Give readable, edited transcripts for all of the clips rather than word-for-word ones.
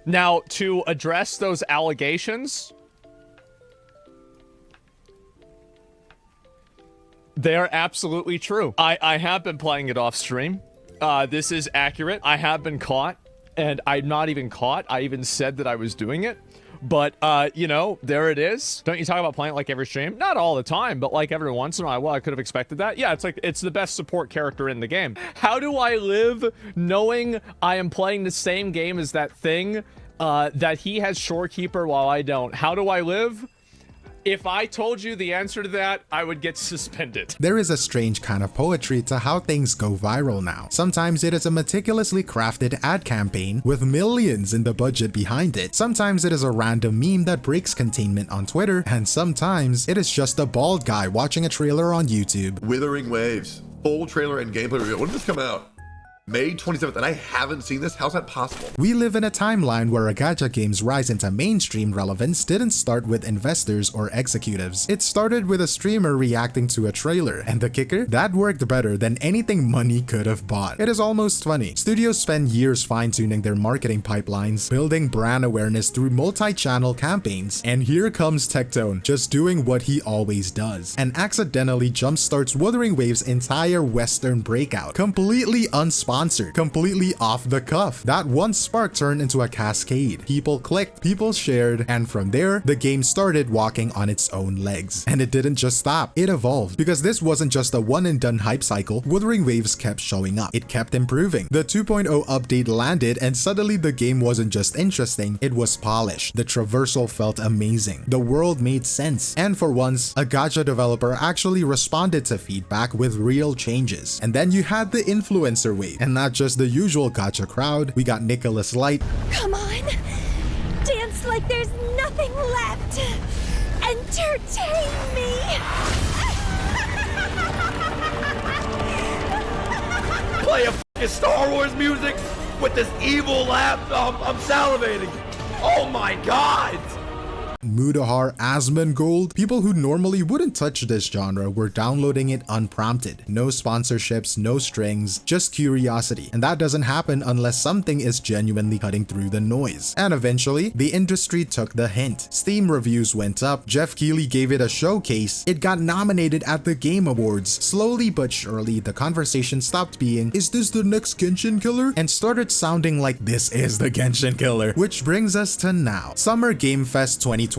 Now, to address those allegations, they're absolutely true. I have been playing it off stream. This is accurate. I have been caught, and I'm not even caught. I even said that I was doing it. But, you know, there it is. Don't you talk about playing it like every stream? Not all the time, but like every once in a while. Well, I could have expected that. Yeah, it's like, it's the best support character in the game. How do I live knowing I am playing the same game as that thing, that he has Shorekeeper while I don't? How do I live? If I told you the answer to that, I would get suspended. There is a strange kind of poetry to how things go viral now. Sometimes it is a meticulously crafted ad campaign with millions in the budget behind it. Sometimes it is a random meme that breaks containment on Twitter, and sometimes it is just a bald guy watching a trailer on YouTube. Wuthering Waves, full trailer and gameplay reveal. When did this come out? May 27th, and I haven't seen this? How's that possible? We live in a timeline where gacha games' rise into mainstream relevance didn't start with investors or executives. It started with a streamer reacting to a trailer, and the kicker? That worked better than anything money could have bought. It is almost funny. Studios spend years fine-tuning their marketing pipelines, building brand awareness through multi-channel campaigns, and here comes Tectone, just doing what he always does, and accidentally jumpstarts Wuthering Waves' entire Western breakout, completely unsponsored, completely off the cuff. That one spark turned into a cascade. People clicked, people shared, and from there, the game started walking on its own legs. And it didn't just stop, it evolved. Because this wasn't just a one and done hype cycle, Wuthering Waves kept showing up. It kept improving. The 2.0 update landed, and suddenly the game wasn't just interesting, it was polished. The traversal felt amazing. The world made sense. And for once, a gacha developer actually responded to feedback with real changes. And then you had the influencer wave. And not just the usual gacha crowd, we got Nicholas Light. Come on, dance like there's nothing left. Entertain me. Play a fucking Star Wars music with this evil laugh. I'm salivating. Oh my god. Mudahar, Asmongold, people who normally wouldn't touch this genre were downloading it unprompted. No sponsorships, no strings, just curiosity. And that doesn't happen unless something is genuinely cutting through the noise. And eventually, the industry took the hint. Steam reviews went up, Jeff Keighley gave it a showcase, it got nominated at the Game Awards. Slowly but surely, the conversation stopped being, is this the next Genshin killer? And started sounding like this is the Genshin killer. Which brings us to now. Summer Game Fest 2025.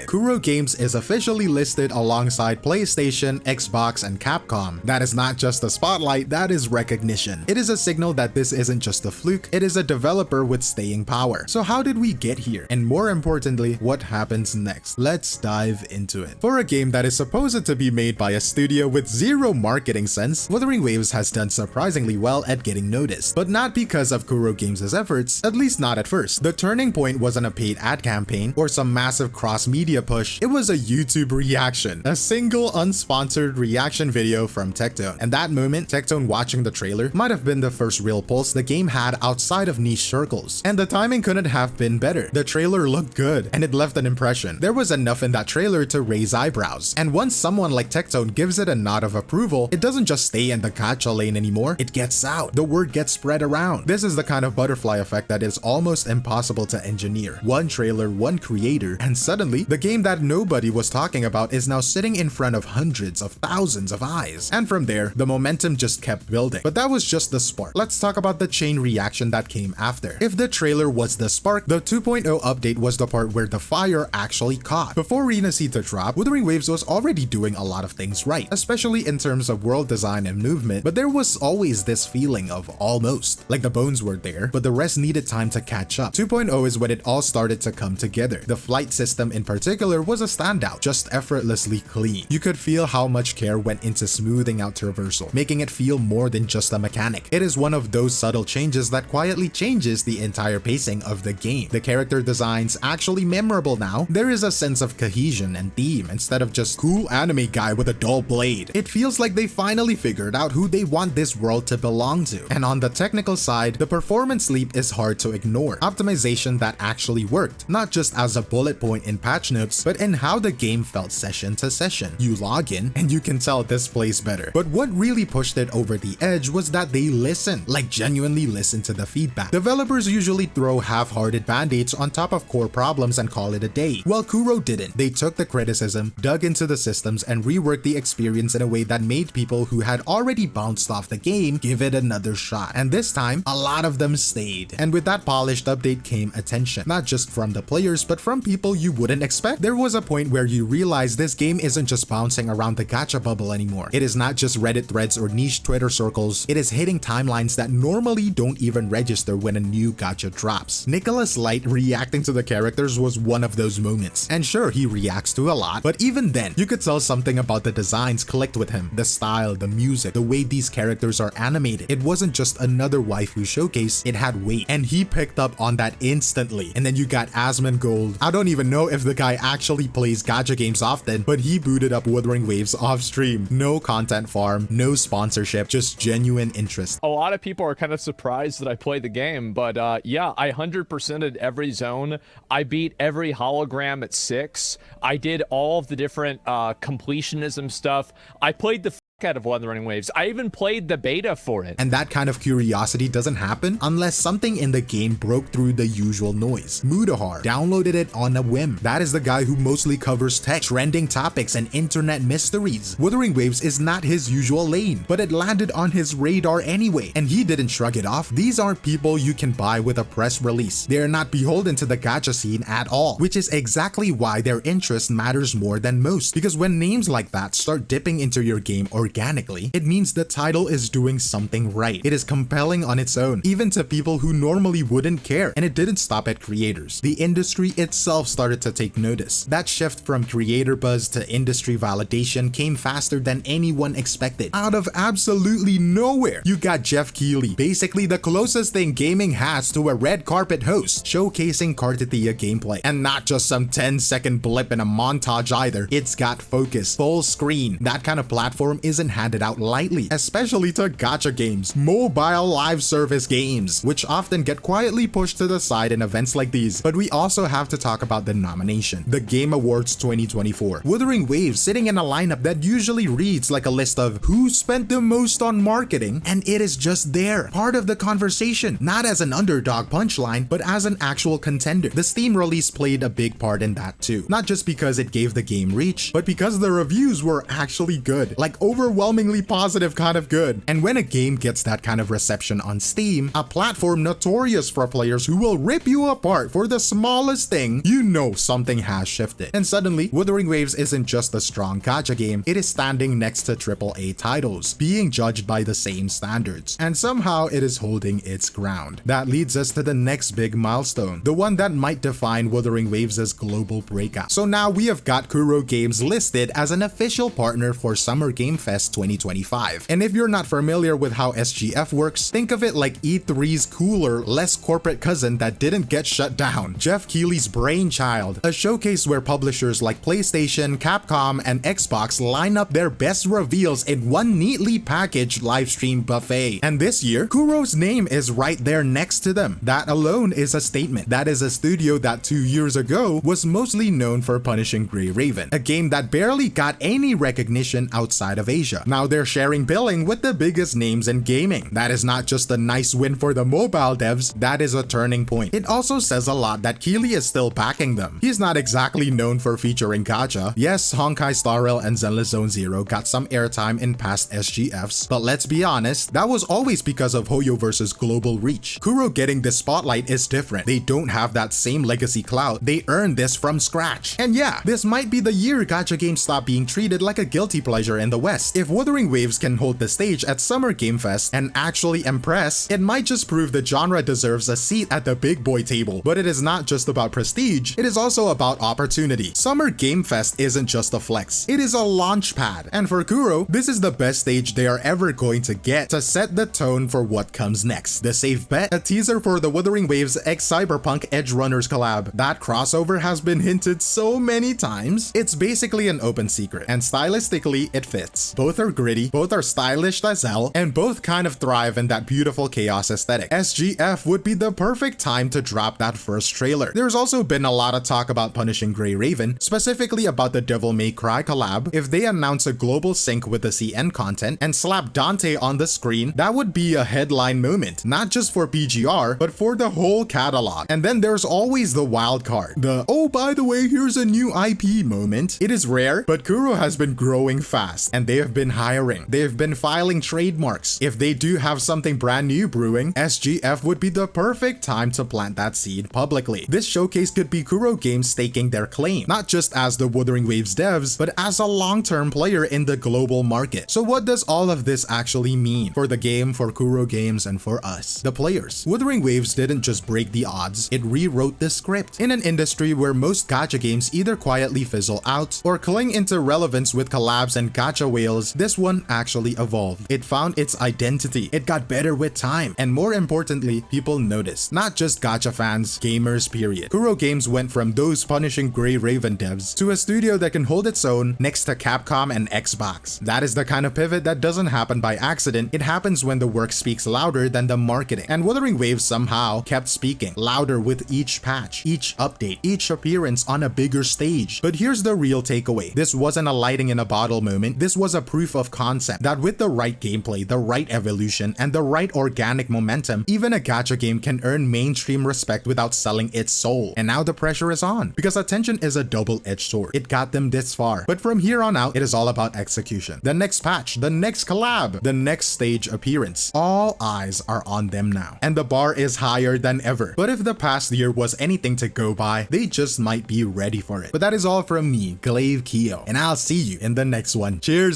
Kuro Games is officially listed alongside PlayStation, Xbox, and Capcom. That is not just a spotlight, that is recognition. It is a signal that this isn't just a fluke, it is a developer with staying power. So how did we get here? And more importantly, what happens next? Let's dive into it. For a game that is supposed to be made by a studio with zero marketing sense, Wuthering Waves has done surprisingly well at getting noticed. But not because of Kuro Games' efforts, at least not at first. The turning point wasn't a paid ad campaign or some massive cross-media push, it was a YouTube reaction. A single unsponsored reaction video from Tectone. And that moment, Tectone watching the trailer might have been the first real pulse the game had outside of niche circles. And the timing couldn't have been better. The trailer looked good, and it left an impression. There was enough in that trailer to raise eyebrows. And once someone like Tectone gives it a nod of approval, it doesn't just stay in the gacha lane anymore, it gets out. The word gets spread around. This is the kind of butterfly effect that is almost impossible to engineer. One trailer, one creator, and suddenly, the game that nobody was talking about is now sitting in front of hundreds of thousands of eyes. And from there, the momentum just kept building. But that was just the spark. Let's talk about the chain reaction that came after. If the trailer was the spark, the 2.0 update was the part where the fire actually caught. Before Renacita dropped, Wuthering Waves was already doing a lot of things right, especially in terms of world design and movement, but there was always this feeling of almost. Like the bones were there, but the rest needed time to catch up. 2.0 is when it all started to come together. The flight system in particular was a standout, just effortlessly clean. You could feel how much care went into smoothing out traversal, making it feel more than just a mechanic. It is one of those subtle changes that quietly changes the entire pacing of the game. The character designs actually memorable now. There is a sense of cohesion and theme instead of just cool anime guy with a dull blade. It feels like they finally figured out who they want this world to belong to. And on the technical side, the performance leap is hard to ignore. Optimization that actually worked, not just as a bullet point in patch notes, but in how the game felt session to session. You log in, and you can tell this plays better. But what really pushed it over the edge was that they listened, like genuinely listened to the feedback. Developers usually throw half-hearted band-aids on top of core problems and call it a day. Well, Kuro didn't. They took the criticism, dug into the systems, and reworked the experience in a way that made people who had already bounced off the game give it another shot. And this time, a lot of them stayed. And with that polished update came attention, not just from the players, but from people you wouldn't expect. There was a point where you realize this game isn't just bouncing around the gacha bubble anymore. It is not just Reddit threads or niche Twitter circles. It is hitting timelines that normally don't even register when a new gacha drops. Nicholas Light reacting to the characters was one of those moments. And sure, he reacts to a lot, but even then, you could tell something about the designs clicked with him. The style, the music, the way these characters are animated. It wasn't just another waifu showcase, it had weight. And he picked up on that instantly. And then you got 𝗖cie𝗽𝗆𝗆𝗵𝘁. I don't even know if the guy actually plays gacha games often, but he booted up Wuthering Waves off stream. No content farm, no sponsorship, just genuine interest. A lot of people are kind of surprised that I play the game, but yeah, I 100%ed every zone. I beat every hologram at 6. I did all of the different completionism stuff. I played the out of Wuthering Waves. I even played the beta for it. And that kind of curiosity doesn't happen unless something in the game broke through the usual noise. 𝗖cie𝗽𝗆𝗆𝗵𝘁 downloaded it on a whim. That is the guy who mostly covers tech, trending topics, and internet mysteries. Wuthering Waves is not his usual lane, but it landed on his radar anyway, and he didn't shrug it off. These aren't people you can buy with a press release. They are not beholden to the gacha scene at all, which is exactly why their interest matters more than most. Because when names like that start dipping into your game organically, it means the title is doing something right. It is compelling on its own, even to people who normally wouldn't care. And it didn't stop at creators. The industry itself started to take notice. That shift from creator buzz to industry validation came faster than anyone expected. Out of absolutely nowhere, you got Geoff Keighley, basically the closest thing gaming has to a red carpet host, showcasing 𝗏𝗏𝗏𝗏𝗏 gameplay. And not just some 10-second blip in a montage either. It's got focus, full screen. That kind of platform isn't handed out lightly, especially to gacha games, mobile live service games, which often get quietly pushed to the side in events like these. But we also have to talk about the nomination, the Game Awards 2024. Wuthering Waves sitting in a lineup that usually reads like a list of who spent the most on marketing, and it is just there, part of the conversation, not as an underdog punchline, but as an actual contender. The Steam release played a big part in that too, not just because it gave the game reach, but because the reviews were actually good, like overwhelmingly positive kind of good. And when a game gets that kind of reception on Steam, a platform notorious for players who will rip you apart for the smallest thing, you know something has shifted. And suddenly, Wuthering Waves isn't just a strong gacha game, it is standing next to AAA titles, being judged by the same standards. And somehow it is holding its ground. That leads us to the next big milestone, the one that might define Wuthering Waves' global breakout. So now we have got Kuro Games listed as an official partner for Summer Game Fest 2025. And if you're not familiar with how SGF works, think of it like E3's cooler, less corporate cousin that didn't get shut down. Geoff Keighley's brainchild, a showcase where publishers like PlayStation, Capcom, and Xbox line up their best reveals in one neatly packaged livestream buffet. And this year, Kuro's name is right there next to them. That alone is a statement. That is a studio that 2 years ago was mostly known for punishing Grey Raven, a game that barely got any recognition outside of Asia. Now they're sharing billing with the biggest names in gaming. That is not just a nice win for the mobile devs, that is a turning point. It also says a lot that Keighley is still backing them. He's not exactly known for featuring gacha. Yes, 𝗏𝗏𝗏𝗏𝗏 and Zenless Zone Zero got some airtime in past SGFs, but let's be honest, that was always because of Hoyo vs. global reach. Kuro getting this spotlight is different. They don't have that same legacy clout. They earned this from scratch. And yeah, this might be the year gacha games stop being treated like a guilty pleasure in the West. If Wuthering Waves can hold the stage at Summer Game Fest and actually impress, it might just prove the genre deserves a seat at the big boy table. But it is not just about prestige, it is also about opportunity. Summer Game Fest isn't just a flex, it is a launch pad. And for Kuro, this is the best stage they are ever going to get to set the tone for what comes next. The safe bet, a teaser for the Wuthering Waves 𝗏𝗏𝗏𝗏𝗏 Edge Runners collab. That crossover has been hinted so many times, it's basically an open secret, and stylistically it fits. both are gritty, both are stylish as hell, and both kind of thrive in that beautiful chaos aesthetic. SGF would be the perfect time to drop that first trailer. There's also been a lot of talk about Punishing Gray Raven, specifically about the Devil May Cry collab. If they announce a global sync with the CN content and slap Dante on the screen, that would be a headline moment, not just for PGR, but for the whole catalog. And then there's always the wild card, the "oh, by the way, here's a new IP" moment. It is rare, but Kuro has been growing fast, and they have been hiring. They've been filing trademarks. If they do have something brand new brewing, SGF would be the perfect time to plant that seed publicly. This showcase could be Kuro Games staking their claim, not just as the Wuthering Waves devs, but as a long-term player in the global market. So what does all of this actually mean for the game, for Kuro Games, and for us, the players? Wuthering Waves didn't just break the odds, it rewrote the script. In an industry where most gacha games either quietly fizzle out or cling into relevance with collabs and gacha whales, this one actually evolved. It found its identity, it got better with time, and more importantly, people noticed. Not just gacha fans, gamers, period. Kuro Games went from those Punishing Gray Raven devs to a studio that can hold its own next to Capcom and Xbox. That is the kind of pivot that doesn't happen by accident. It happens when the work speaks louder than the marketing. And Wuthering Waves somehow kept speaking louder with each patch, each update, each appearance on a bigger stage. But here's the real takeaway. This wasn't a lightning in a bottle moment. This was a proof of concept that with the right gameplay, the right evolution, and the right organic momentum, even a gacha game can earn mainstream respect without selling its soul. And now the pressure is on, because attention is a double-edged sword. It got them this far, but from here on out, it is all about execution. The next patch, the next collab, the next stage appearance, all eyes are on them now, and the bar is higher than ever. But if the past year was anything to go by, they just might be ready for it. But that is all from me, 𝗖cie𝗽𝘆𝗵𝗵, and I'll see you in the next one. Cheers!